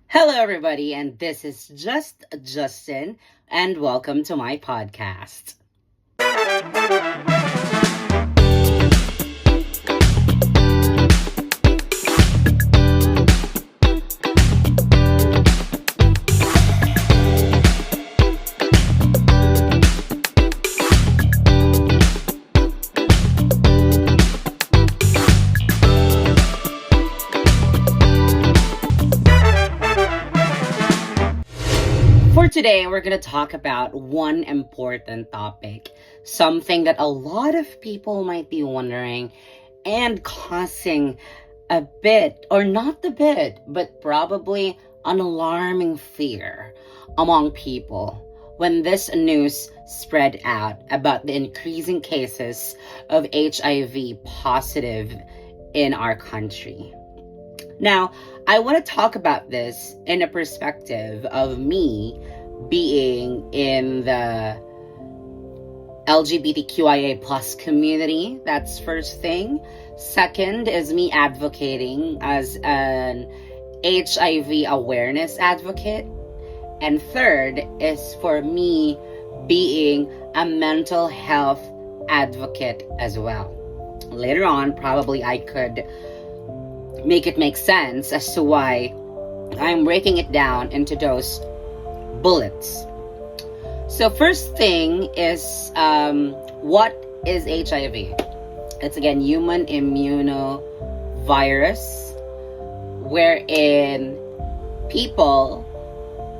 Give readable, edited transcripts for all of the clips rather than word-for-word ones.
Hello, everybody, and this is Just Justin, and welcome to my podcast. For today, we're going to talk about one important topic, something that a lot of people might be wondering and causing a bit, or not a bit, but probably an alarming fear among people when this news spread out about the increasing cases of HIV positive in our country. Now, I want to talk about this in a perspective of me being in the LGBTQIA plus community. That's first thing. Second is me advocating as an HIV awareness advocate. And third is for me being a mental health advocate as well. Later on, probably I could make it make sense as to why I'm breaking it down into those bullets. So first thing is, what is HIV? It's again human immunovirus, wherein people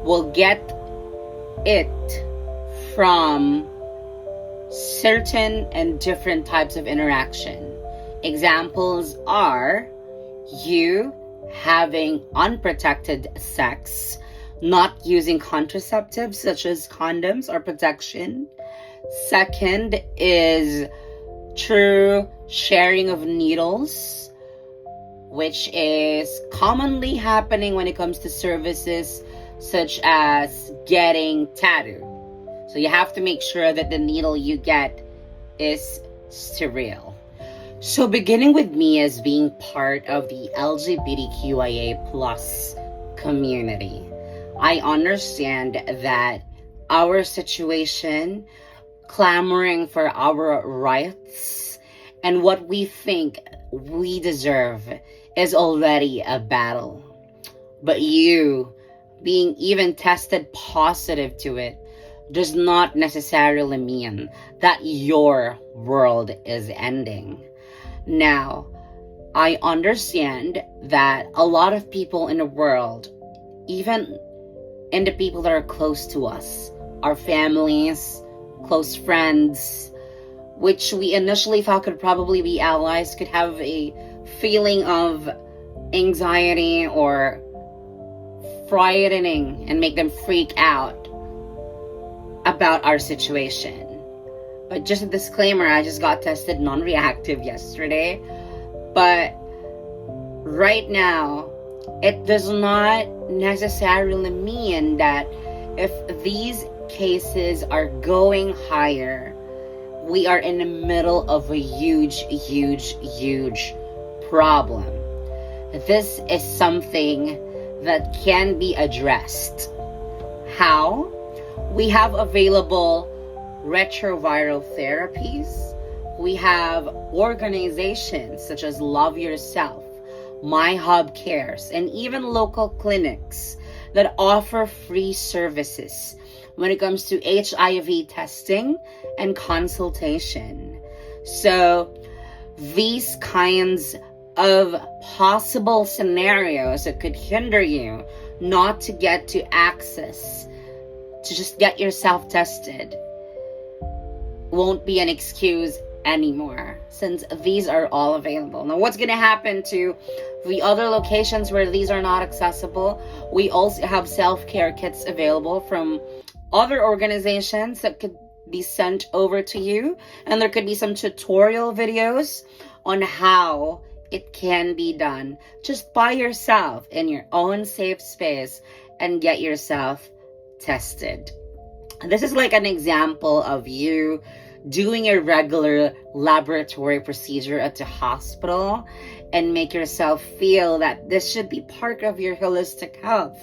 will get it from certain and different types of interaction. Examples are you having unprotected sex, not using contraceptives such as condoms or protection. Second is true sharing of needles, which is commonly happening when it comes to services such as getting tattooed. So you have to make sure that the needle you get is sterile. So beginning with me as being part of the LGBTQIA plus community, I understand that our situation, clamoring for our rights and what we think we deserve is already a battle. But you being even tested positive to it does not necessarily mean that your world is ending. Now, I understand that a lot of people in the world, even in the people that are close to us, our families, close friends, which we initially thought could probably be allies, could have a feeling of anxiety or frightening and make them freak out about our situation. But just a disclaimer, I just got tested non-reactive yesterday. But right now, it does not necessarily mean that if these cases are going higher, we are in the middle of a huge problem. This is something that can be addressed. How? We have available retroviral therapies. We have organizations such as Love Yourself, My Hub Cares, and even local clinics that offer free services when it comes to HIV testing and consultation. So these kinds of possible scenarios that could hinder you not to get to access to just get yourself tested won't be an excuse anymore, since these are all available. Now, what's going to happen to the other locations where these are not accessible? We also have self-care kits available from other organizations that could be sent over to you, and there could be some tutorial videos on how it can be done just by yourself in your own safe space and get yourself tested. This is like an example of you doing a regular laboratory procedure at the hospital and make yourself feel that this should be part of your holistic health.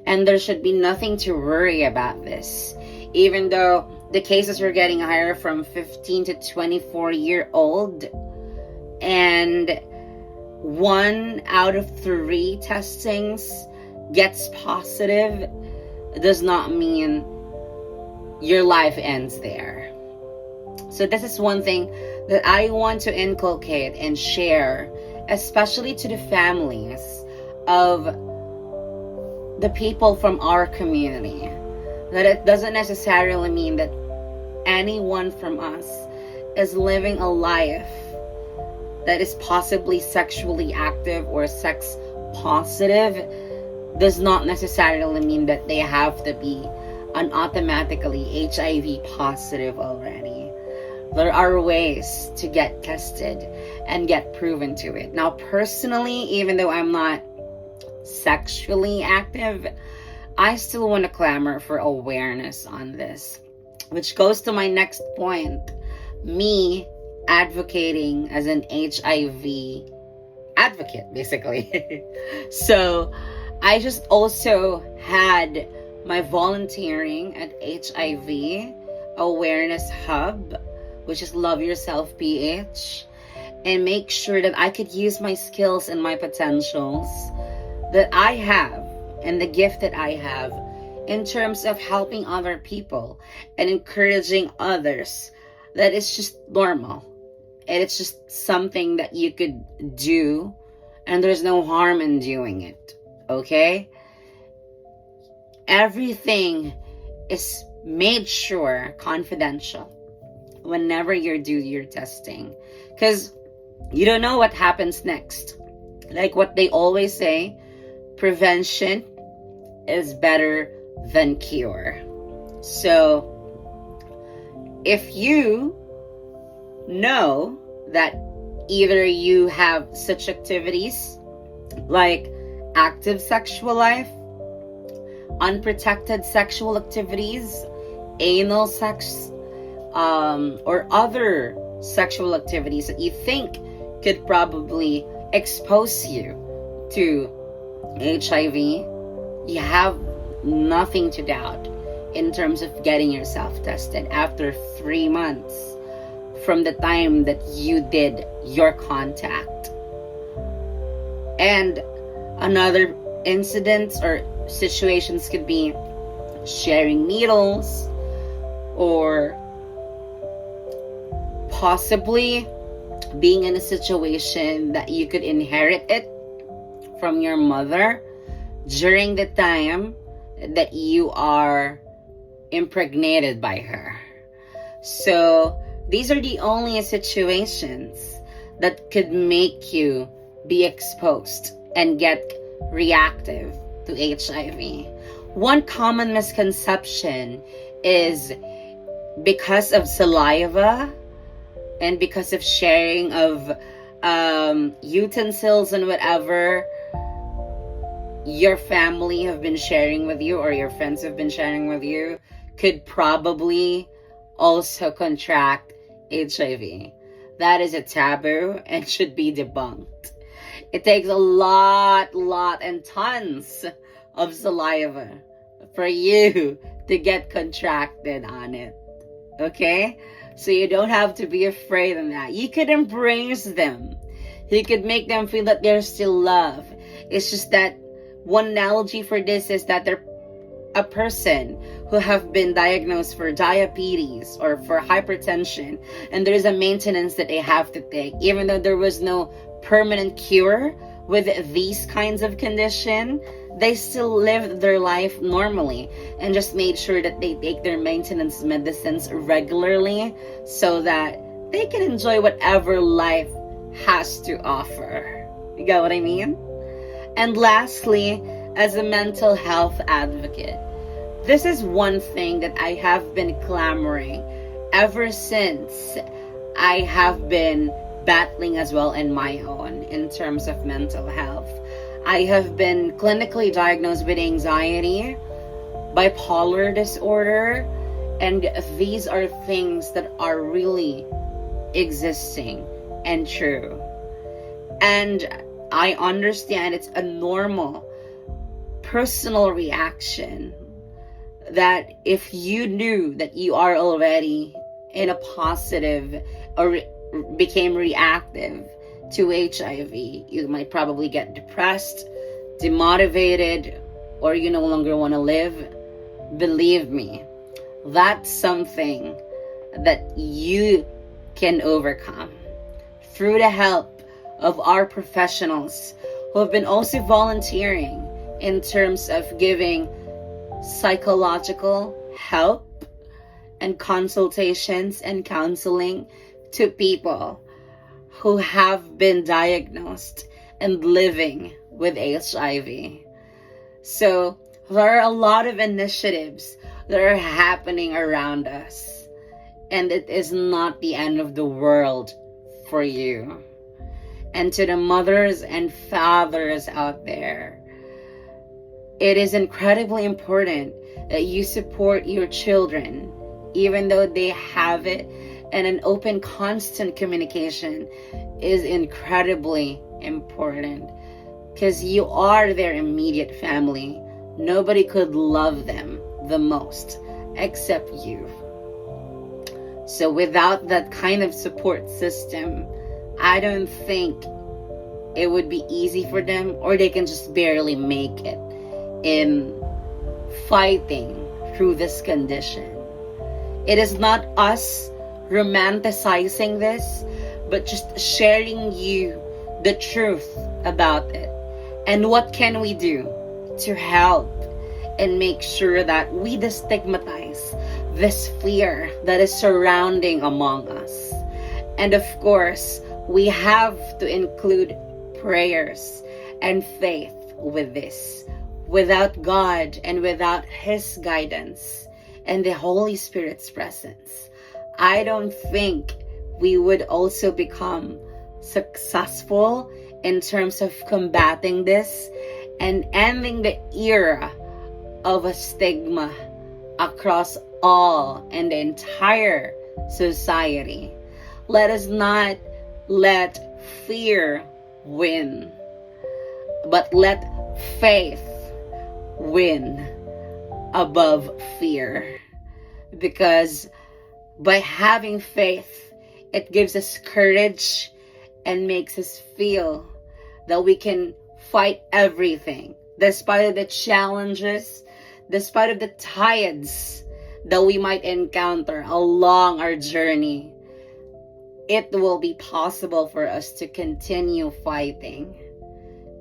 And there should be nothing to worry about this. Even though the cases are getting higher from 15 to 24-year-old, and 1 out of 3 testings gets positive, does not mean your life ends there. So this is one thing that I want to inculcate and share, especially to the families of the people from our community, that it doesn't necessarily mean that anyone from us is living a life that is possibly sexually active or sex positive. Does not necessarily mean that they have to be automatically HIV positive already. There are ways to get tested and get proven to it. Now, personally, even though I'm not sexually active, I still want to clamor for awareness on this, which goes to my next point, me advocating as an HIV advocate, basically. So I just also had my volunteering at HIV Awareness Hub, which is Love Yourself PH, and make sure that I could use my skills and my potentials that I have and the gift that I have in terms of helping other people and encouraging others that it's just normal and it's just something that you could do and there's no harm in doing it. Okay? Everything is made sure confidential whenever you do your testing, because you don't know what happens next. Like what they always say, prevention is better than cure. So if you know that either you have such activities like active sexual life, unprotected sexual activities, anal sex, or other sexual activities that you think could probably expose you to HIV, you have nothing to doubt in terms of getting yourself tested after 3 months from the time that you did your contact. And another incidents or situations could be sharing needles, or possibly being in a situation that you could inherit it from your mother during the time that you are impregnated by her. So these are the only situations that could make you be exposed and get reactive to HIV. One common misconception is because of saliva and because of sharing of utensils and whatever your family have been sharing with you or your friends have been sharing with you, could probably also contract HIV. That is a taboo and should be debunked. It takes a lot and tons of saliva for you to get contracted on it. Okay? So you don't have to be afraid of that. You could embrace them. You could make them feel that they're still loved. It's just that one analogy for this is that they're a person who have been diagnosed for diabetes or for hypertension, and there's a maintenance that they have to take, even though there was no permanent cure with these kinds of condition. They still lived their life normally and just made sure that they take their maintenance medicines regularly so that they can enjoy whatever life has to offer. You got what I mean? And lastly, as a mental health advocate, this is one thing that I have been clamoring ever since I have been battling as well in my own in terms of mental health. I have been clinically diagnosed with anxiety, bipolar disorder, And these are things that are really existing and true. And I understand it's a normal personal reaction that if you knew that you are already in a positive or became reactive to HIV, you might probably get depressed, demotivated, or you no longer want to live. Believe me, that's something that you can overcome through the help of our professionals who have been also volunteering in terms of giving psychological help and consultations and counseling to people who have been diagnosed and living with HIV. So there are a lot of initiatives that are happening around us, and it is not the end of the world for you. And to the mothers and fathers out there, it is incredibly important that you support your children, even though they have it, and an open, constant communication is incredibly important because you are their immediate family. Nobody could love them the most except you. So without that kind of support system, I don't think it would be easy for them, or they can just barely make it in fighting through this condition. It is not us romanticizing this, but just sharing you the truth about it. And what can we do to help and make sure that we destigmatize this fear that is surrounding among us? And of course, we have to include prayers and faith with this. Without God and without His guidance and the Holy Spirit's presence, I don't think we would also become successful in terms of combating this and ending the era of a stigma across all and the entire society. Let us not let fear win, but let faith win above fear. Because by having faith, it gives us courage and makes us feel that we can fight everything, despite of the challenges, despite of the tides that we might encounter along our journey. It will be possible for us to continue fighting.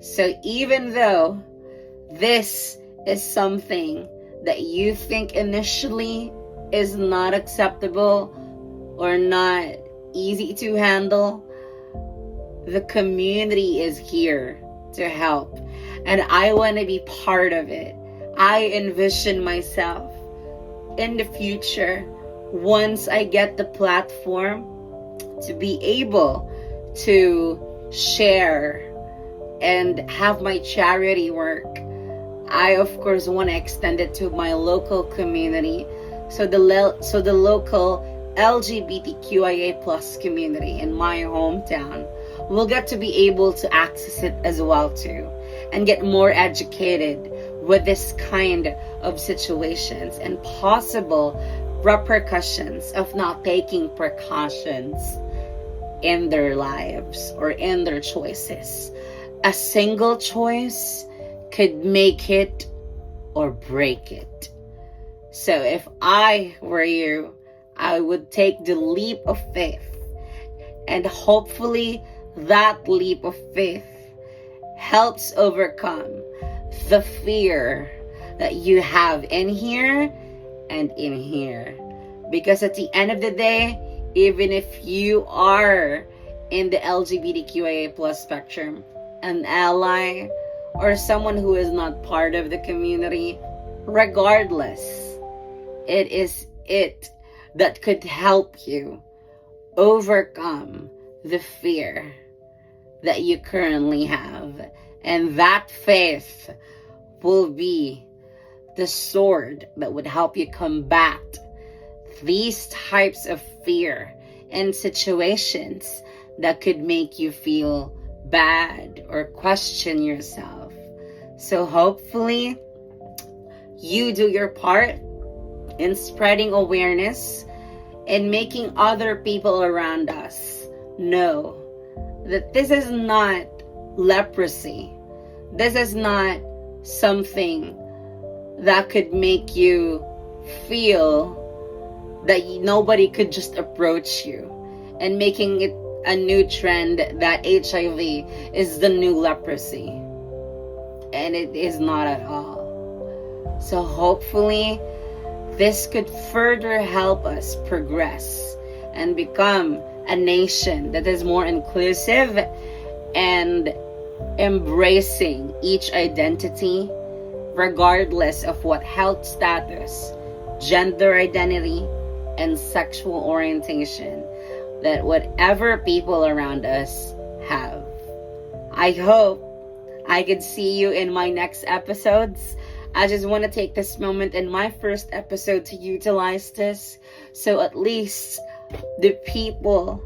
So even though this is something that you think initially is not acceptable or not easy to handle, the community is here to help. And I want to be part of it. I envision myself in the future, once I get the platform to be able to share and have my charity work, I of course want to extend it to my local community, so the local LGBTQIA plus community in my hometown will get to be able to access it as well too, and get more educated with this kind of situations and possible repercussions of not taking precautions in their lives or in their choices. A single choice could make it or break it. So if I were you, I would take the leap of faith, and hopefully that leap of faith helps overcome the fear that you have in here and in here. Because at the end of the day, even if you are in the LGBTQIA plus spectrum, an ally, or someone who is not part of the community, regardless, it is it that could help you overcome the fear that you currently have. And that faith will be the sword that would help you combat these types of fear in situations that could make you feel bad or question yourself. So hopefully you do your part in spreading awareness and making other people around us know that this is not leprosy. This is not something that could make you feel that nobody could just approach you, and making it a new trend that HIV is the new leprosy. And it is not at all. So hopefully this could further help us progress and become a nation that is more inclusive and embracing each identity, regardless of what health status, gender identity, and sexual orientation that whatever people around us have. I hope I could see you in my next episodes. I just want to take this moment in my first episode to utilize this, so at least the people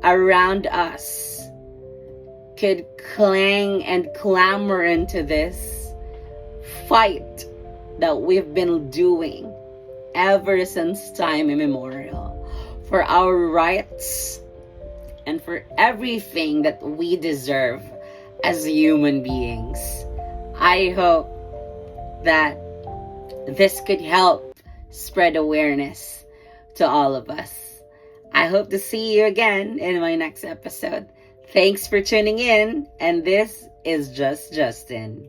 around us could cling and clamor into this fight that we've been doing ever since time immemorial, for our rights and for everything that we deserve as human beings. I hope that this could help spread awareness to all of us. I hope to see you again in my next episode. Thanks for tuning in, and this is Just Justin.